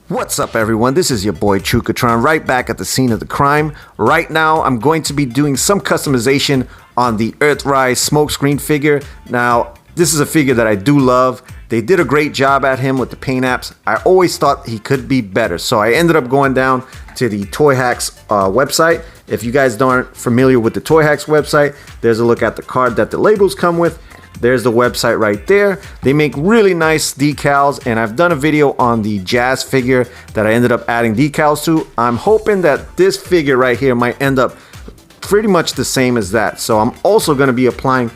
What's up, everyone? This is your boy Chukatron, right back at the scene of the crime. Right now, I'm going to be doing some customization on the Earthrise Smokescreen figure. Now, this is a figure that I do love. They did a great job at him with the paint apps. I always thought he could be better, so I ended up going down to the Toyhax website. If you guys aren't familiar with the Toyhax website, there's a look at the card that the labels come with. There's the website right there. They make really nice decals, and I've done a video on the Jazz figure that I ended up adding decals to. I'm hoping that this figure right here might end up pretty much the same as that. So I'm also going to be applying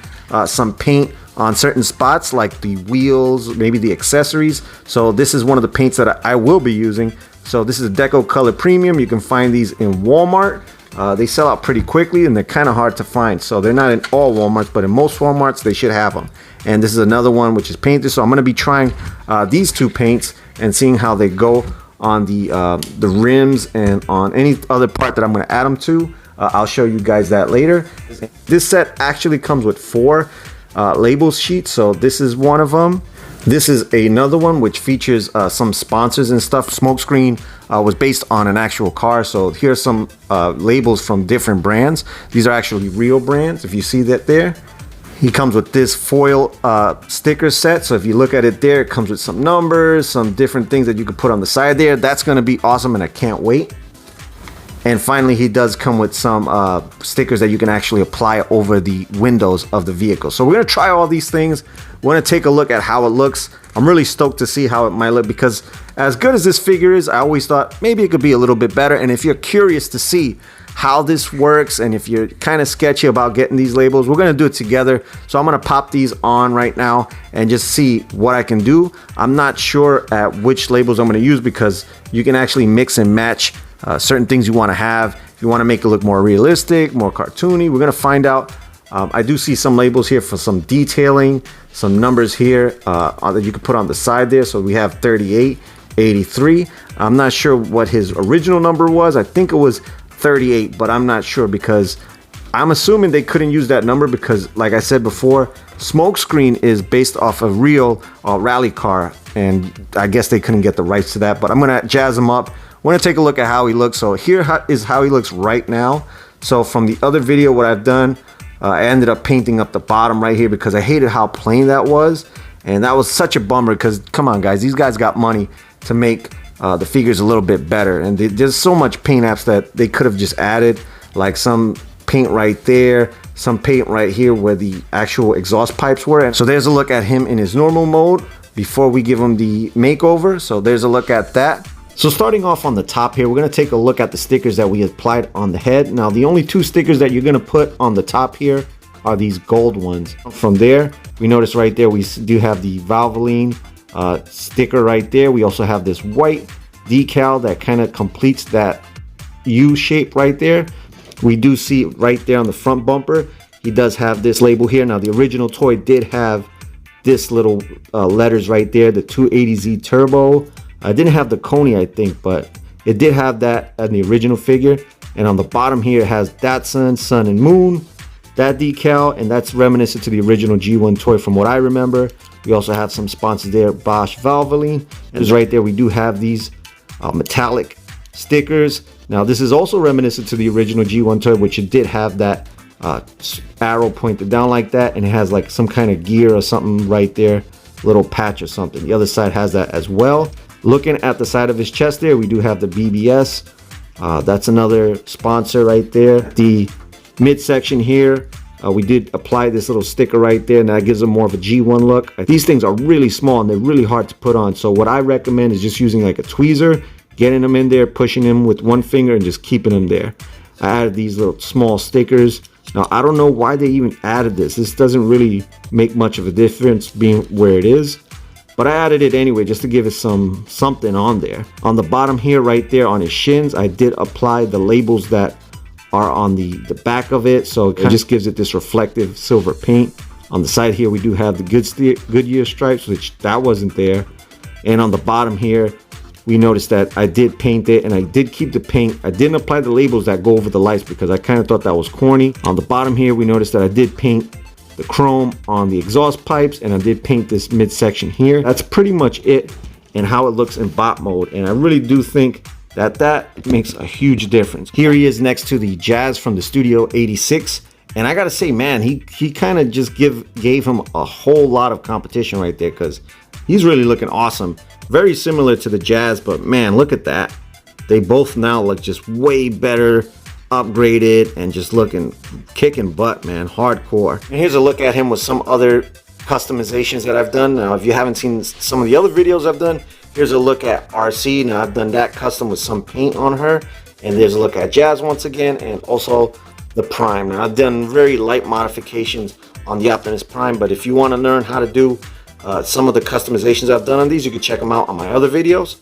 some paint on certain spots like the wheels, maybe the accessories. So this is one of the paints that I will be using. So this is a Deco Color Premium. You can find these in Walmart. They sell out pretty quickly and they're kind of hard to find. So they're not in all Walmarts, but in most Walmarts they should have them. And this is another one which is painted. So I'm going to be trying these two paints and seeing how they go on the rims and on any other part that I'm going to add them to. I'll show you guys that later. This set actually comes with 4 labels sheets. So this is one of them. This is another one which features some sponsors and stuff. Smokescreen was based on an actual car, so here's some labels from different brands. These are actually real brands, if you see that there. He comes with this foil sticker set, so if you look at it there, it comes with some numbers, some different things that you could put on the side there. That's going to be awesome, and I can't wait. And finally, he does come with some stickers that you can actually apply over the windows of the vehicle. So we're going to try all these things. We're going to take a look at how it looks. I'm really stoked to see how it might look, because as good as this figure is, I always thought maybe it could be a little bit better. And if you're curious to see how this works, and if you're kind of sketchy about getting these labels, we're going to do it together. So I'm going to pop these on right now and just see what I can do. I'm not sure at which labels I'm going to use, because you can actually mix and match certain things you want to have. If you want to make it look more realistic, more cartoony, we're going to find out. I do see some labels here for some detailing, some numbers here that you can put on the side there. So we have 38, 83. I'm not sure what his original number was. I think it was 38, but I'm not sure, because I'm assuming they couldn't use that number because, like I said before, Smokescreen is based off a real rally car, and I guess they couldn't get the rights to that. But I'm going to jazz him up. We're going to take a look at how he looks. So here is how he looks right now. So from the other video, what I've done, I ended up painting up the bottom right here because I hated how plain that was. And that was such a bummer, because come on guys, these guys got money to make the figures a little bit better. And there's so much paint apps that they could have just added, like some paint right there, some paint right here where the actual exhaust pipes were. And so there's a look at him in his normal mode before we give him the makeover. So there's a look at that. So starting off on the top here, we're going to take a look at the stickers that we applied on the head. Now, the only 2 stickers that you're going to put on the top here are these gold ones. From there, we notice right there, we do have the Valvoline sticker right there. We also have this white decal that kind of completes that U shape right there. We do see right there on the front bumper, he does have this label here. Now, the original toy did have this little letters right there, the 280Z Turbo. I didn't have the Coney, I think, but it did have that in the original figure. And on the bottom here, it has Datsun, Sun and Moon, that decal, and that's reminiscent to the original G1 toy from what I remember. We also have some sponsors there, Bosch, Valvoline. And right there, we do have these metallic stickers. Now, this is also reminiscent to the original G1 toy, which it did have that arrow pointed down like that, and it has like some kind of gear or something right there, little patch or something. The other side has that as well. Looking at the side of his chest there, we do have the BBS. That's another sponsor right there. The midsection here, we did apply this little sticker right there, and that gives them more of a G1 look. These things are really small and they're really hard to put on. So what I recommend is just using like a tweezer, getting them in there, pushing them with one finger and just keeping them there. I added these little small stickers. Now, I don't know why they even added this. This doesn't really make much of a difference being where it is, but I added it anyway just to give it something on there. On the bottom here, right there on his shins, I did apply the labels that are on the back of it, so it just gives it this reflective silver paint. On the side here, we do have the Goodyear stripes, which that wasn't there. And on the bottom here, we noticed that I did paint it, and I did keep the paint. I didn't apply the labels that go over the lights because I kind of thought that was corny. On the bottom here, we noticed that I did paint the chrome on the exhaust pipes, and I did paint this midsection here. That's pretty much it. and how it looks in bot mode. And I really do think that makes a huge difference. Here he is next to the Jazz from the Studio 86. And I gotta say, man, he kind of just gave him a whole lot of competition right there, because he's really looking awesome. Very similar to the Jazz, but man, look at that. They both now look just way better, upgraded, and just looking, kicking butt, man, hardcore. And here's a look at him with some other customizations that I've done. Now, if you haven't seen some of the other videos I've done, here's a look at RC. Now, I've done that custom with some paint on her. And there's a look at Jazz once again, and also the Prime. Now, I've done very light modifications on the Optimus Prime, but if you want to learn how to do some of the customizations I've done on these, you can check them out on my other videos.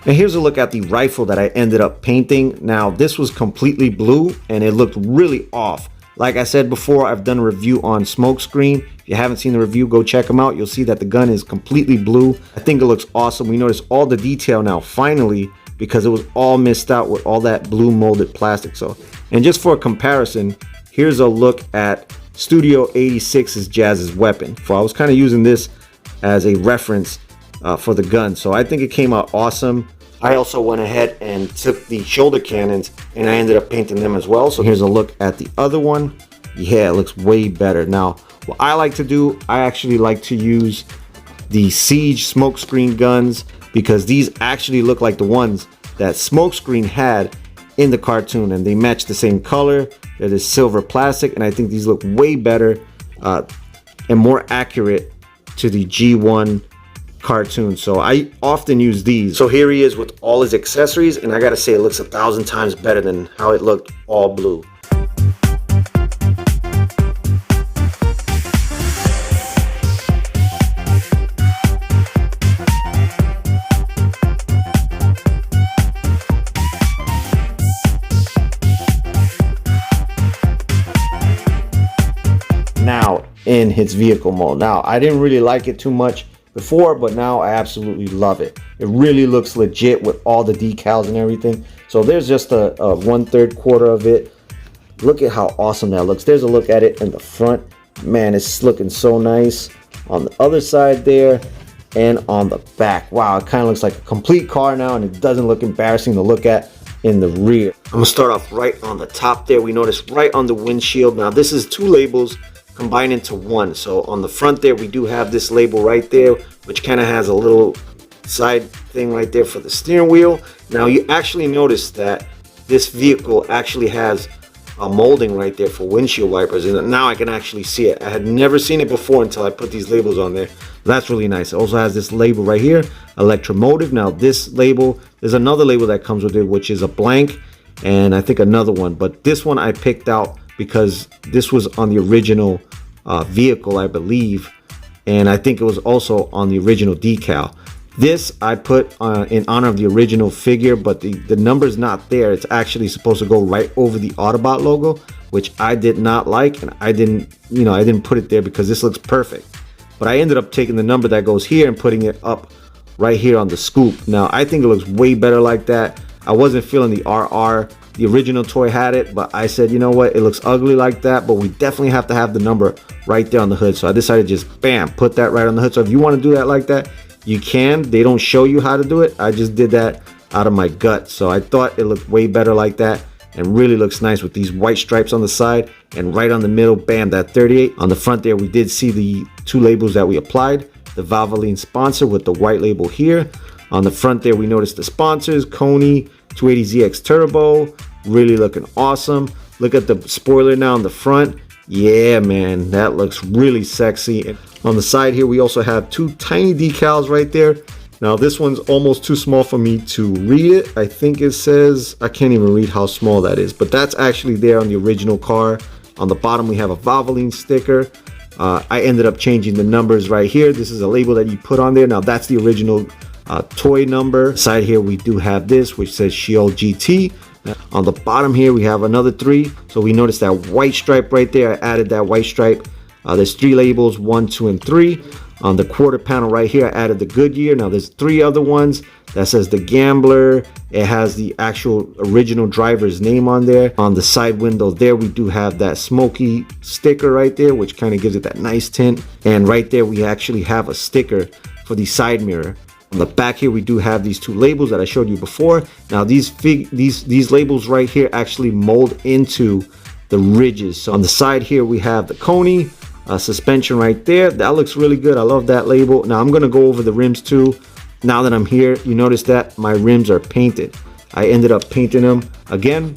And here's a look at the rifle that I ended up painting. Now, this was completely blue, and it looked really off. Like I said before, I've done a review on Smokescreen. If you haven't seen the review, go check them out. You'll see that the gun is completely blue. I think it looks awesome. We notice all the detail now, finally, because it was all missed out with all that blue molded plastic. So, and just for a comparison, here's a look at Studio 86's Jazz's weapon. So I was kind of using this as a reference for the gun. So I think it came out awesome. I also went ahead and took the shoulder cannons and I ended up painting them as well. So here's a look at the other one. Yeah, it looks way better. Now, what I like to do, I actually like to use the Siege Smokescreen guns, because these actually look like the ones that Smokescreen had in the cartoon, and they match the same color. They're this silver plastic, and I think these look way better and more accurate to the G1 cartoon. So I often use these. So here he is with all his accessories, and I gotta say, it looks 1,000 times better than how it looked all blue. Now in his vehicle mode. Now, I didn't really like it too much before, but now I absolutely love it. It really looks legit with all the decals and everything. So there's just a 1/3 quarter of it. Look at how awesome that looks. There's a look at it in the front. Man, it's looking so nice on the other side there and on the back. Wow, it kind of looks like a complete car now, and it doesn't look embarrassing to look at in the rear. I'm gonna start off right on the top there. We notice right on the windshield. Now, this is two labels combined into one. So on the front there, we do have this label right there, which kind of has a little side thing right there for the steering wheel. Now, you actually notice that this vehicle actually has a molding right there for windshield wipers, and now I can actually see it. I had never seen it before until I put these labels on there. That's really nice. It also has this label right here, Electromotive. Now, this label, there's another label that comes with it, which is a blank, and I think another one, but this one I picked out because this was on the original vehicle, I believe, and I think it was also on the original decal. This I put in honor of the original figure, but the number's not there. It's actually supposed to go right over the Autobot logo, which I did not like, and I didn't put it there because this looks perfect. But I ended up taking the number that goes here and putting it up right here on the scoop. Now, I think it looks way better like that. I wasn't feeling the RR. The original toy had it, but I said, you know what, it looks ugly like that, but we definitely have to have the number right there on the hood. So I decided to just bam, put that right on the hood. So if you want to do that like that, you can. They don't show you how to do it. I just did that out of my gut. So I thought it looked way better like that, and really looks nice with these white stripes on the side, and right on the middle, bam, that 38. On the front there, we did see the two labels that we applied, the Valvoline sponsor with the white label here. On the front there, we noticed the sponsors, Coney, 280ZX Turbo, really looking awesome. Look at the spoiler now on the front. Yeah, man, that looks really sexy. And on the side here, we also have two tiny decals right there. Now, this one's almost too small for me to read it. I think it says, I can't even read how small that is, but that's actually there on the original car. On the bottom, we have a Valvoline sticker. I ended up changing the numbers right here. This is a label that you put on there. Now, that's the original toy number. Side here, we do have this, which says Sheol GT. On the bottom here, we have another 3. So we noticed that white stripe right there. I added that white stripe. There's 3 labels, 1, 2, and 3. On the quarter panel right here, I added the Goodyear. Now there's 3 other ones that says the Gambler. It has the actual original driver's name on there. On the side window there, we do have that smoky sticker right there, which kind of gives it that nice tint. And right there, we actually have a sticker for the side mirror. On the back here, we do have these two labels that I showed you before. Now these labels right here actually mold into the ridges. So on the side here, we have the Coney suspension right there. That looks really good. I love that label. Now I'm gonna go over the rims too. Now that I'm here, you notice that my rims are painted. I ended up painting them again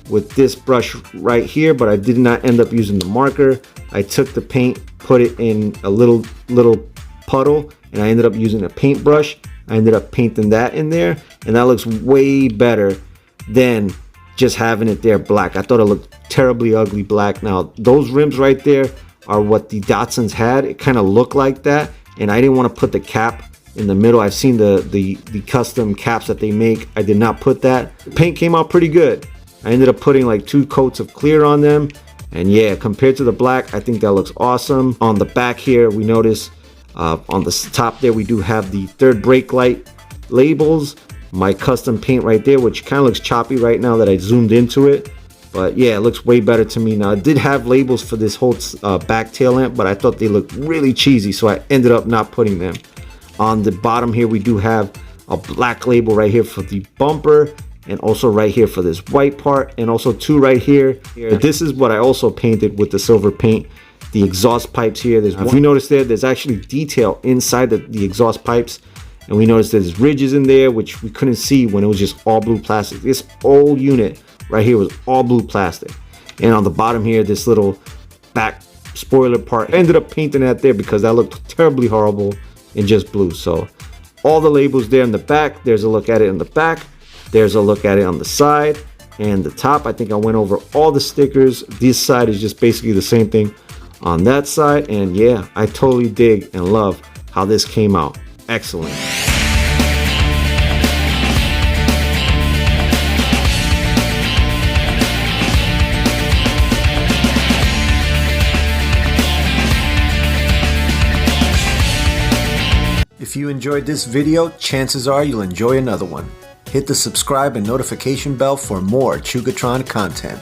with this brush right here, but I did not end up using the marker. I took the paint, put it in a little puddle, and I ended up using a paintbrush. I ended up painting that in there, and that looks way better than just having it there black. I thought it looked terribly ugly black. Now those rims right there are what the Datsuns had. It kind of looked like that, and I didn't want to put the cap in the middle. I've seen the custom caps that they make. I did not put that. The paint came out pretty good. I ended up putting like 2 coats of clear on them, and yeah, compared to the black, I think that looks awesome. On the back here, we notice on the top there, we do have the third brake light labels, my custom paint right there, which kind of looks choppy right now that I zoomed into it, but yeah, it looks way better to me. Now, I did have labels for this whole back tail lamp, but I thought they looked really cheesy, so I ended up not putting them. On the bottom here, we do have a black label right here for the bumper, and also right here for this white part, and also 2 right here. This is what I also painted with the silver paint. The exhaust pipes here, if you notice there's actually detail inside the exhaust pipes, and we noticed there's ridges in there which we couldn't see when it was just all blue plastic. This whole unit right here was all blue plastic. And on the bottom here, this little back spoiler part, I ended up painting that there because that looked terribly horrible in just blue. So all the labels there in the back, there's a look at it in the back, there's a look at it on the side and the top. I think I went over all the stickers. This side is just basically the same thing on that side, and yeah, I totally dig and love how this came out. Excellent. If you enjoyed this video, chances are you'll enjoy another one. Hit the subscribe and notification bell for more Chugatron content.